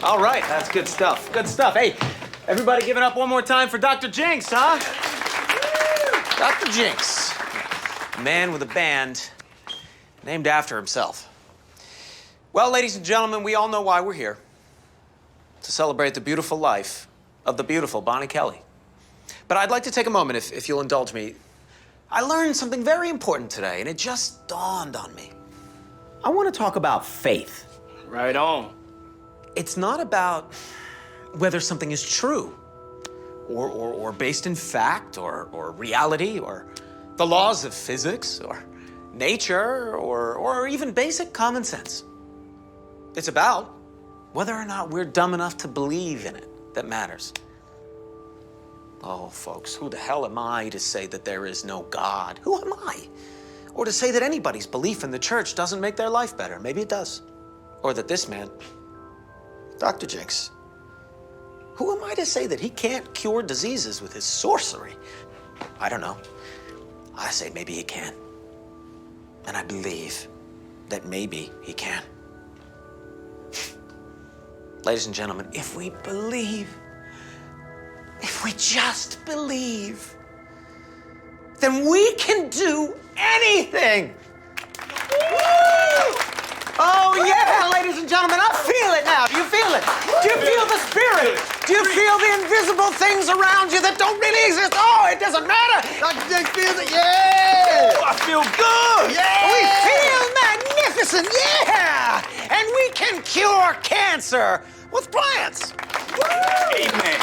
All right, that's good stuff. Good stuff. Hey, everybody give it up one more time for Dr. Jinx, huh? Dr. Jinx, a man with a band named after himself. Well, ladies and gentlemen, we all know why we're here. To celebrate the beautiful life of the beautiful Bonnie Kelly. But I'd like to take a moment, if you'll indulge me. I learned something very important today, and it just dawned on me. I want to talk about faith. Right on. It's not about whether something is true, or based in fact, or reality, or the laws of physics, or nature, or even basic common sense. It's about whether or not we're dumb enough to believe in it that matters. Oh, folks, who the hell am I to say that there is no God? Who am I? Or to say that anybody's belief in the church doesn't make their life better. Maybe it does. Or that this man, Dr. Jinx, who am I to say that he can't cure diseases with his sorcery? I don't know. I say maybe he can. And I believe that maybe he can. Ladies and gentlemen, if we believe, if we just believe, then we can do anything. Oh, yeah, ladies and gentlemen, I feel it now. Do you feel it? Do you feel the spirit? Do you feel the invisible things around you that don't really exist? Oh, it doesn't matter. Dr. Jinx feels it, yeah! Oh, I feel good. Yeah! We feel magnificent, yeah! And we can cure cancer with plants. Amen.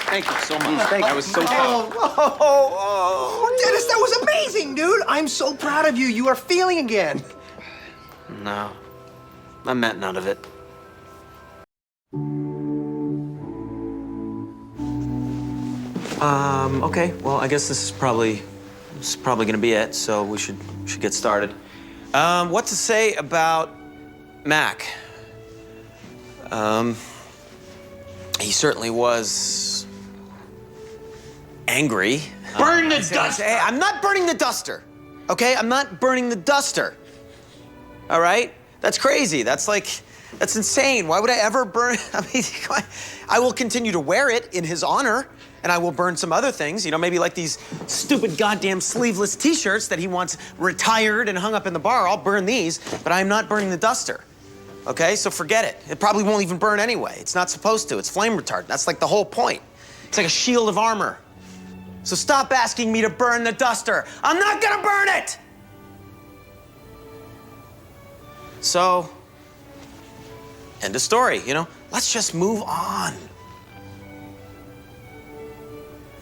Thank you so much. Thank you. I was so proud. Dennis, that was amazing, dude. I'm so proud of you. You are feeling again. No, I meant none of it. Okay, well, I guess this is probably gonna be it, so we should get started. What to say about Mac? He certainly was angry. Burn the duster! Hey, I'm not burning the duster, okay? I'm not burning the duster, all right? That's crazy. That's insane. Why would I ever burn? I mean, I will continue to wear it in his honor, and I will burn some other things, you know, maybe like these stupid goddamn sleeveless T-shirts that he wants retired and hung up in the bar. I'll burn these, but I'm not burning the duster. Okay, so forget it. It probably won't even burn anyway. It's not supposed to. It's flame retardant. That's like the whole point. It's like a shield of armor. So stop asking me to burn the duster. I'm not gonna burn it! So, end of story, you know? Let's just move on.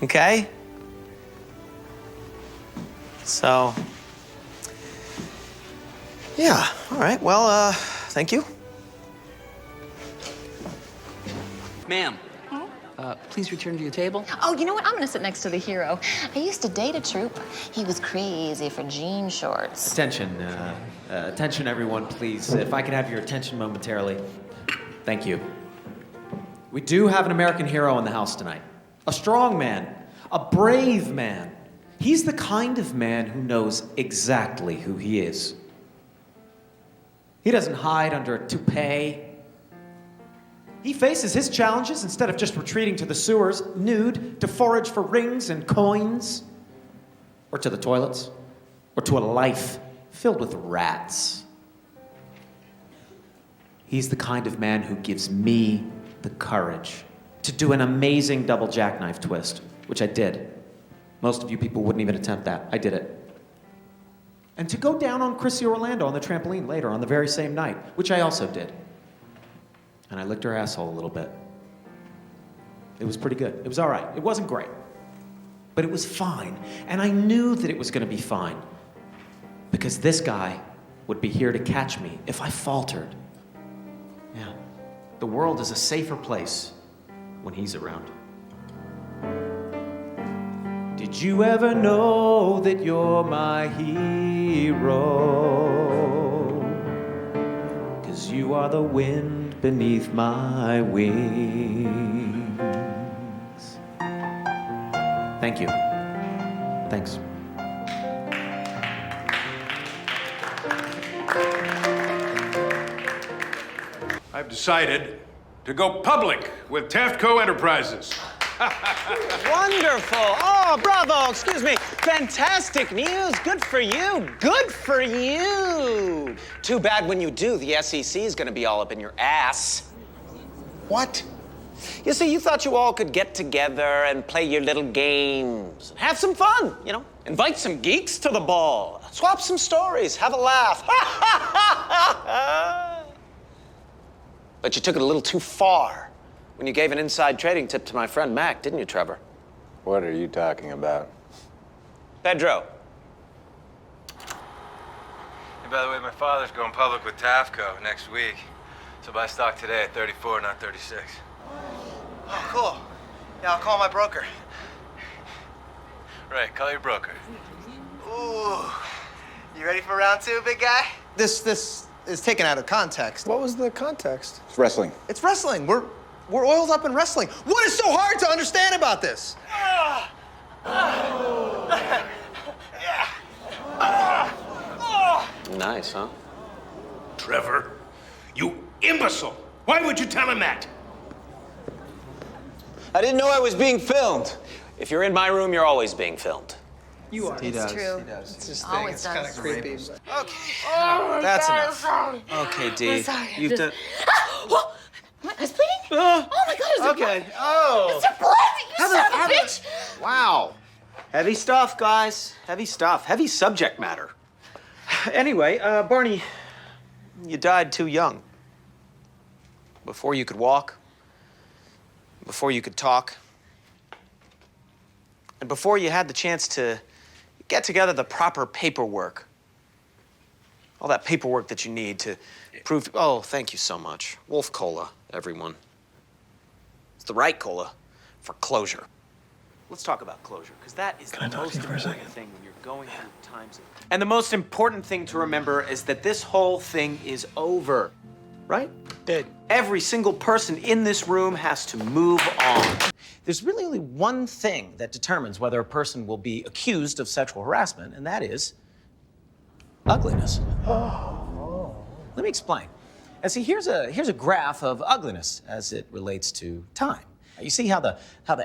Okay? So, yeah, all right, well, thank you. Ma'am, please return to your table. Oh, you know what? I'm gonna sit next to the hero. I used to date a trooper. He was crazy for jean shorts. Attention, everyone, please. If I could have your attention momentarily. Thank you. We do have an American hero in the house tonight. A strong man, a brave man. He's the kind of man who knows exactly who he is. He doesn't hide under a toupee. He faces his challenges instead of just retreating to the sewers, nude, to forage for rings and coins, or to the toilets, or to a life filled with rats. He's the kind of man who gives me the courage to do an amazing double jackknife twist, which I did. Most of you people wouldn't even attempt that. I did it. And to go down on Chrissy Orlando on the trampoline later on the very same night, which I also did. And I licked her asshole a little bit. It was pretty good. It was all right. It wasn't great. But it was fine. And I knew that it was going to be fine. Because this guy would be here to catch me if I faltered. Yeah. The world is a safer place when he's around. Did you ever know that you're my hero? 'Cause you are the wind beneath my wings. Thank you. Thanks. I've decided to go public with Taftco Enterprises. Wonderful. Oh, bravo. Excuse me. Fantastic news. Good for you. Good for you. Too bad when you do, the SEC is going to be all up in your ass. What? You see, you thought you all could get together and play your little games. Have some fun, you know. Invite some geeks to the ball. Swap some stories. Have a laugh. But you took it a little too far when you gave an inside trading tip to my friend Mac, didn't you, Trevor? What are you talking about? Pedro. Hey, by the way, my father's going public with Taftco next week. So buy stock today at 34, not 36. Oh, cool. Yeah, I'll call my broker. Right, call your broker. Ooh. You ready for round two, big guy? This is taken out of context. What was the context? It's wrestling. It's wrestling. We're oiled up in wrestling. What is so hard to understand about this? Nice, huh? Trevor, you imbecile! Why would you tell him that? I didn't know I was being filmed. If you're in my room, you're always being filmed. You are. It's true. It's just Always it's kind of does. creepy. Okay. That's enough. Okay, Dee. I'm sorry. You've done. Whoa! My eyes bleeding? Oh my God! Is there blood? Okay. Oh. Is there blood? You son of a bitch! Wow. Heavy stuff, guys. Heavy stuff. Heavy subject matter. Anyway, Barney, you died too young. Before you could walk, before you could talk, and before you had the chance to get together the proper paperwork. All that paperwork that you need to prove. Oh, thank you so much. Wolf Cola, everyone. It's the right cola for closure. Let's talk about closure, because that is the most important thing when you're going through times. And the most important thing to remember is that this whole thing is over, right? Dead. Every single person in this room has to move on. There's really only one thing that determines whether a person will be accused of sexual harassment, and that is ugliness. Let me explain. And see, here's a graph of ugliness as it relates to time. You see how the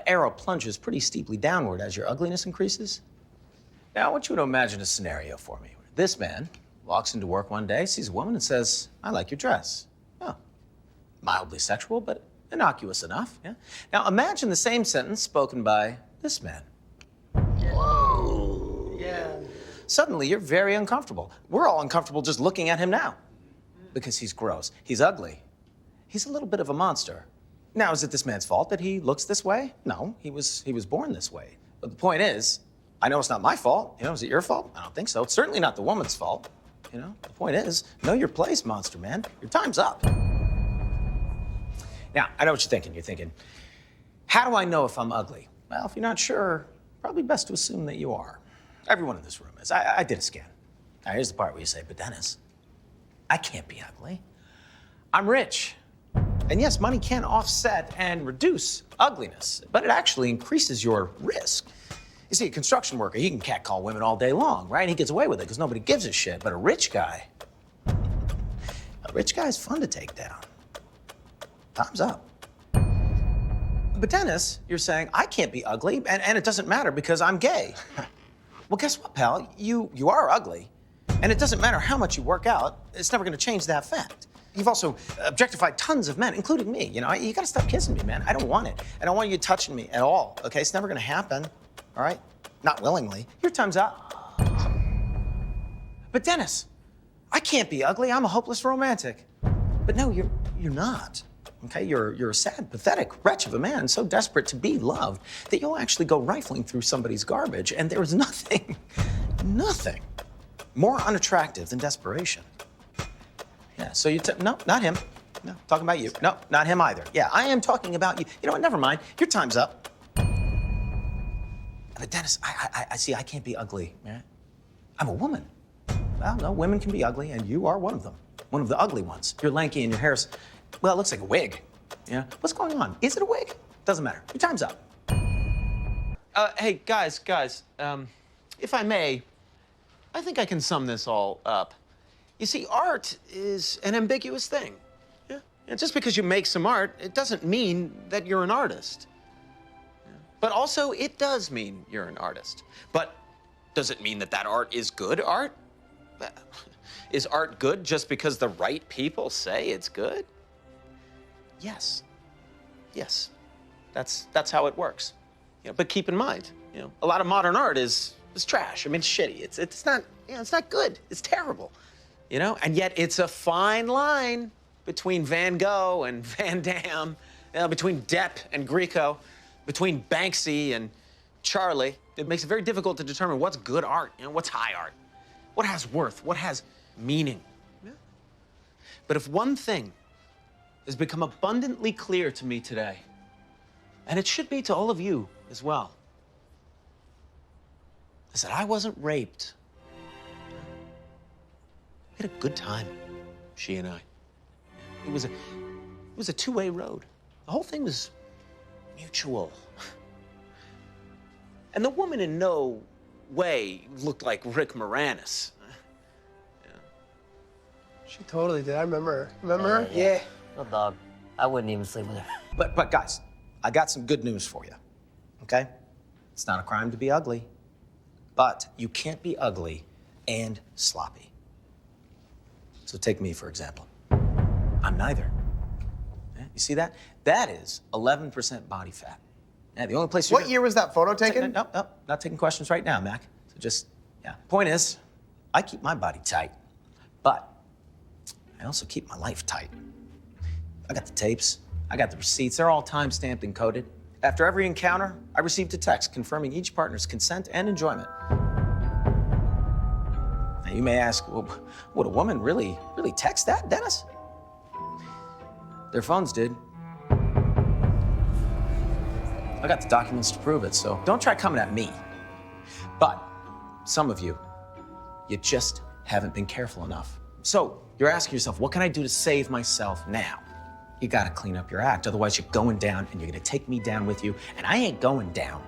arrow plunges pretty steeply downward as your ugliness increases? Now, I want you to imagine a scenario for me. This man walks into work one day, sees a woman, and says, "I like your dress." Oh, mildly sexual, but innocuous enough. Yeah. Now, imagine the same sentence spoken by this man. Yeah. Suddenly, you're very uncomfortable. We're all uncomfortable just looking at him now because he's gross. He's ugly. He's a little bit of a monster. Now, is it this man's fault that he looks this way? No, he was born this way. But the point is, I know it's not my fault. You know, is it your fault? I don't think so. It's certainly not the woman's fault. You know, the point is, know your place, monster man. Your time's up. Now, I know what you're thinking. You're thinking, how do I know if I'm ugly? Well, if you're not sure, probably best to assume that you are. Everyone in this room is. I did a scan. Now, here's the part where you say, but Dennis, I can't be ugly. I'm rich. And yes, money can offset and reduce ugliness, but it actually increases your risk. You see, a construction worker, he can catcall women all day long, right? And he gets away with it because nobody gives a shit. But a rich guy is fun to take down. Time's up. But Dennis, you're saying, I can't be ugly, and it doesn't matter because I'm gay. Well, guess what, pal? You are ugly, and it doesn't matter how much you work out. It's never going to change that fact. You've also objectified tons of men, including me. You know, you got to stop kissing me, man. I don't want it. I don't want you touching me at all, okay? It's never going to happen, all right? Not willingly. Your time's up. But Dennis, I can't be ugly. I'm a hopeless romantic. But no, you're not. Okay, you're a sad, pathetic wretch of a man, so desperate to be loved that you'll actually go rifling through somebody's garbage, and there is nothing more unattractive than desperation. Yeah, so no, not him. No, talking about you. No, not him either. Yeah, I am talking about you. You know what, never mind. Your time's up. But Dennis, I see I can't be ugly, right? I'm a woman. Well, no, women can be ugly, and you are one of them. One of the ugly ones. You're lanky and your hair's, well, it looks like a wig. Yeah? What's going on? Is it a wig? Doesn't matter. Your time's up. Hey, guys, if I may, I think I can sum this all up. You see, art is an ambiguous thing. Yeah? And just because you make some art, it doesn't mean that you're an artist. But also, it does mean you're an artist. But does it mean that that art is good art? Is art good just because the right people say it's good? Yes. Yes. That's how it works. But keep in mind, a lot of modern art is trash. I mean, it's shitty. It's not, it's not good. It's terrible. And yet it's a fine line between Van Gogh and Van Damme, between Depp and Grieco, between Banksy and Charlie. It makes it very difficult to determine what's good art, what's high art, what has worth, what has meaning. Yeah. But if one thing has become abundantly clear to me today, and it should be to all of you as well, is that I wasn't raped. We had a good time, she and I. It was a two-way road. The whole thing was mutual. And the woman in no way looked like Rick Moranis. She totally did. I remember her. Remember her? Yeah. Little dog. I wouldn't even sleep with her. But guys, I got some good news for you, okay? It's not a crime to be ugly, but you can't be ugly and sloppy. So take me, for example. I'm neither. Yeah, you see that? That is 11% body fat. Yeah, the only place What year was that photo taken? No, not taking questions right now, Mac. So just, Point is, I keep my body tight, but I also keep my life tight. I got the tapes, I got the receipts, they're all time-stamped and coded. After every encounter, I received a text confirming each partner's consent and enjoyment. Now, you may ask, well, would a woman really text that, Dennis? Their phones did. I got the documents to prove it, so don't try coming at me. But some of you just haven't been careful enough. So you're asking yourself, what can I do to save myself now? You gotta clean up your act, otherwise you're going down and you're gonna take me down with you, and I ain't going down.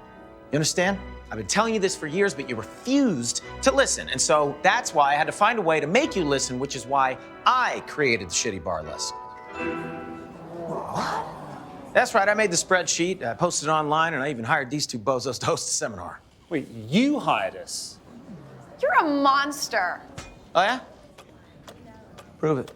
You understand? I've been telling you this for years, but you refused to listen, and so that's why I had to find a way to make you listen, which is why I created the Shitty Bar List. What? That's right, I made the spreadsheet, I posted it online, and I even hired these two bozos to host a seminar. Wait, you hired us? You're a monster. Oh, yeah? Prove it.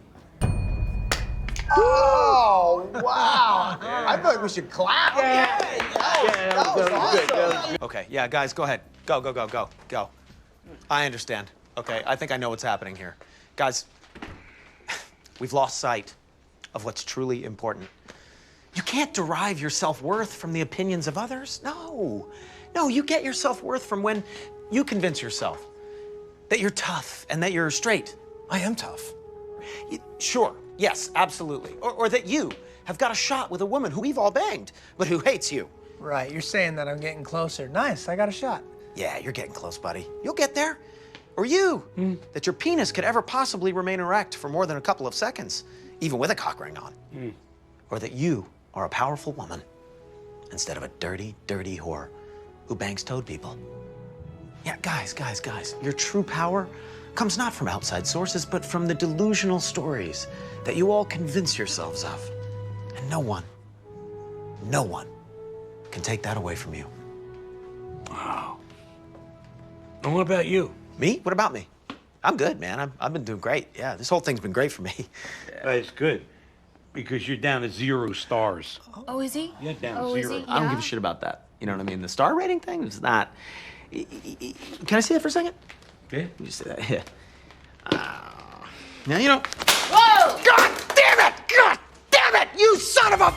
Oh, wow. I feel like we should clap. That was awesome. Okay, yeah, guys, go ahead. Go. I understand. Okay, I think I know what's happening here. Guys, we've lost sight of what's truly important. You can't derive your self-worth from the opinions of others. No, you get your self-worth from when you convince yourself that you're tough and that you're straight. I am tough. Sure, yes, absolutely. Or that you have got a shot with a woman who we've all banged, but who hates you. Right, you're saying that I'm getting closer. Nice, I got a shot. Yeah, you're getting close, buddy. You'll get there. Or you, that your penis could ever possibly remain erect for more than a couple of seconds, even with a cock ring on. Or that you are a powerful woman instead of a dirty, dirty whore who bangs toad people. Yeah, guys, your true power comes not from outside sources, but from the delusional stories that you all convince yourselves of. And no one can take that away from you. Wow. And what about you? Me? What about me? I'm good, man. I've been doing great. Yeah, this whole thing's been great for me. That's good. Because you're down to 0 stars. Oh, is he? You're down to Oh, is 0. he? I don't give a shit about that. You know what I mean? The star rating thing is not. Can I see that for a second? Yeah? You see that? Yeah. Now, Whoa! God damn it! God damn it! You son of a